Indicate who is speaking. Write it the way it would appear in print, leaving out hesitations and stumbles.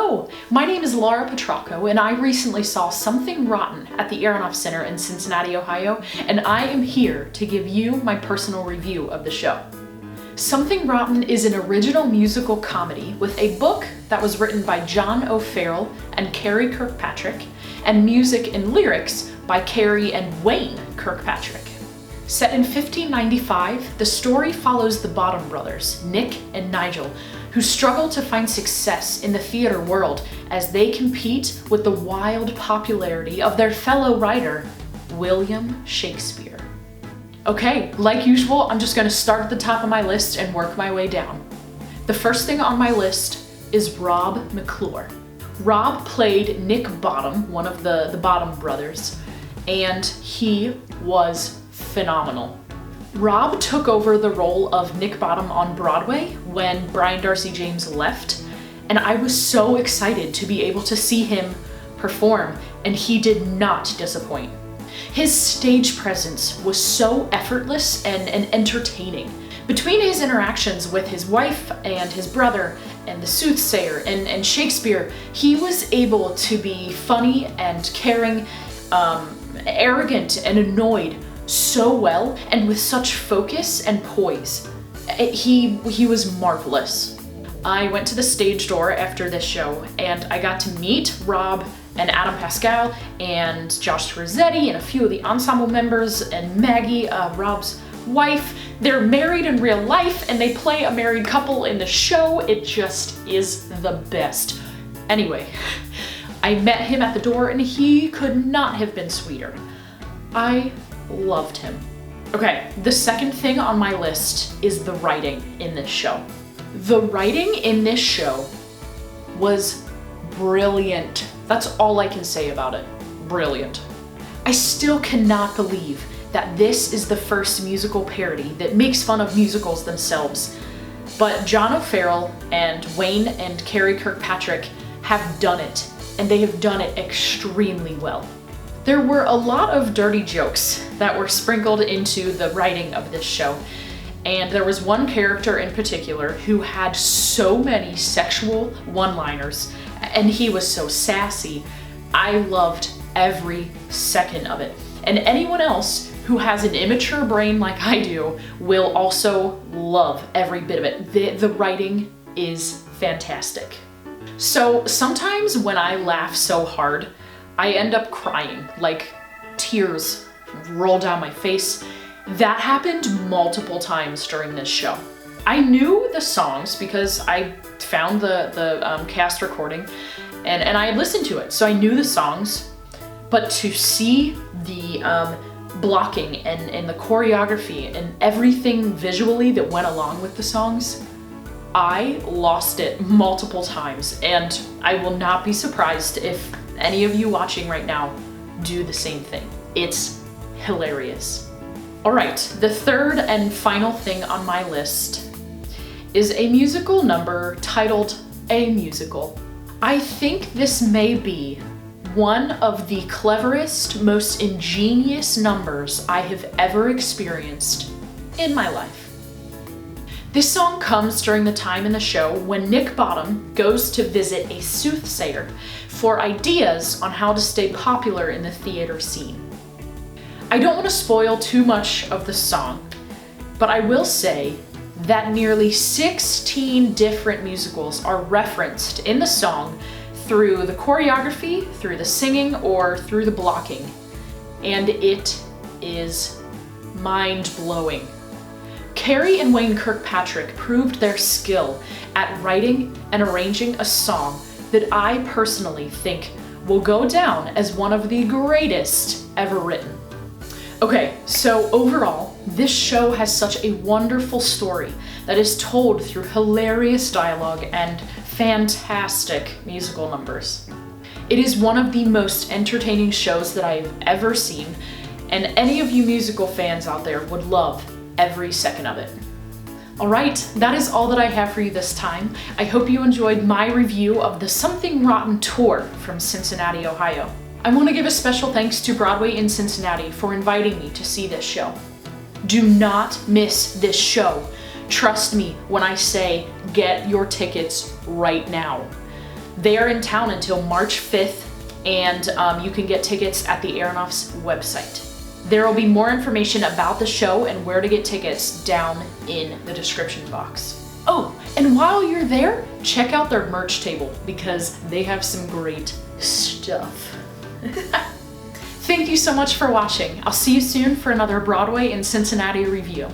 Speaker 1: Hello, my name is Laura Petrocco, and I recently saw Something Rotten at the Aronoff Center in Cincinnati, Ohio, and I am here to give you my personal review of the show. Something Rotten is an original musical comedy with a book that was written by John O'Farrell and Carrie Kirkpatrick, and music and lyrics by Carrie and Wayne Kirkpatrick. Set in 1595, the story follows the Bottom brothers, Nick and Nigel, who struggle to find success in the theater world as they compete with the wild popularity of their fellow writer, William Shakespeare. Okay, like usual, I'm just gonna start at the top of my list and work my way down. The first thing on my list is Rob McClure. Rob played Nick Bottom, one of the Bottom brothers, and he was phenomenal. Rob took over the role of Nick Bottom on Broadway when Brian Darcy James left, and I was so excited to be able to see him perform, and he did not disappoint. His stage presence was so effortless and entertaining. Between his interactions with his wife and his brother and the soothsayer and Shakespeare, he was able to be funny and caring, arrogant and annoyed so well and with such focus and poise. He was marvelous. I went to the stage door after this show and I got to meet Rob and Adam Pascal and Josh Rossetti and a few of the ensemble members and Maggie, Rob's wife. They're married in real life and they play a married couple in the show. It just is the best. Anyway, I met him at the door and he could not have been sweeter. I loved him. Okay, the second thing on my list is the writing in this show. The writing in this show was brilliant. That's all I can say about it. Brilliant. I still cannot believe that this is the first musical parody that makes fun of musicals themselves. But John O'Farrell and Wayne and Carrie Kirkpatrick have done it, and they have done it extremely well. There were a lot of dirty jokes that were sprinkled into the writing of this show, and there was one character in particular who had so many sexual one-liners, and he was so sassy. I loved every second of it. And anyone else who has an immature brain like I do will also love every bit of it. The writing is fantastic. So sometimes when I laugh so hard, I end up crying, like tears roll down my face. That happened multiple times during this show. I knew the songs because I found the cast recording and I had listened to it, so I knew the songs, but to see the blocking and the choreography and everything visually that went along with the songs, I lost it multiple times, and I will not be surprised if any of you watching right now do the same thing. It's hilarious. All right, the third and final thing on my list is a musical number titled A Musical. I think this may be one of the cleverest, most ingenious numbers I have ever experienced in my life. This song comes during the time in the show when Nick Bottom goes to visit a soothsayer for ideas on how to stay popular in the theater scene. I don't want to spoil too much of the song, but I will say that nearly 16 different musicals are referenced in the song through the choreography, through the singing, or through the blocking, and it is mind-blowing. Carrie and Wayne Kirkpatrick proved their skill at writing and arranging a song that I personally think will go down as one of the greatest ever written. Okay, so overall, this show has such a wonderful story that is told through hilarious dialogue and fantastic musical numbers. It is one of the most entertaining shows that I've ever seen, and any of you musical fans out there would love every second of it. All right, that is all that I have for you this time. I hope you enjoyed my review of the Something Rotten tour from Cincinnati, Ohio. I want to give a special thanks to Broadway in Cincinnati for inviting me to see this show. Do not miss this show. Trust me when I say get your tickets right now. They are in town until March 5th, and you can get tickets at the Aronoff's website. There will be more information about the show and where to get tickets down in the description box. Oh, and while you're there, check out their merch table because they have some great stuff. Thank you so much for watching. I'll see you soon for another Broadway in Cincinnati review.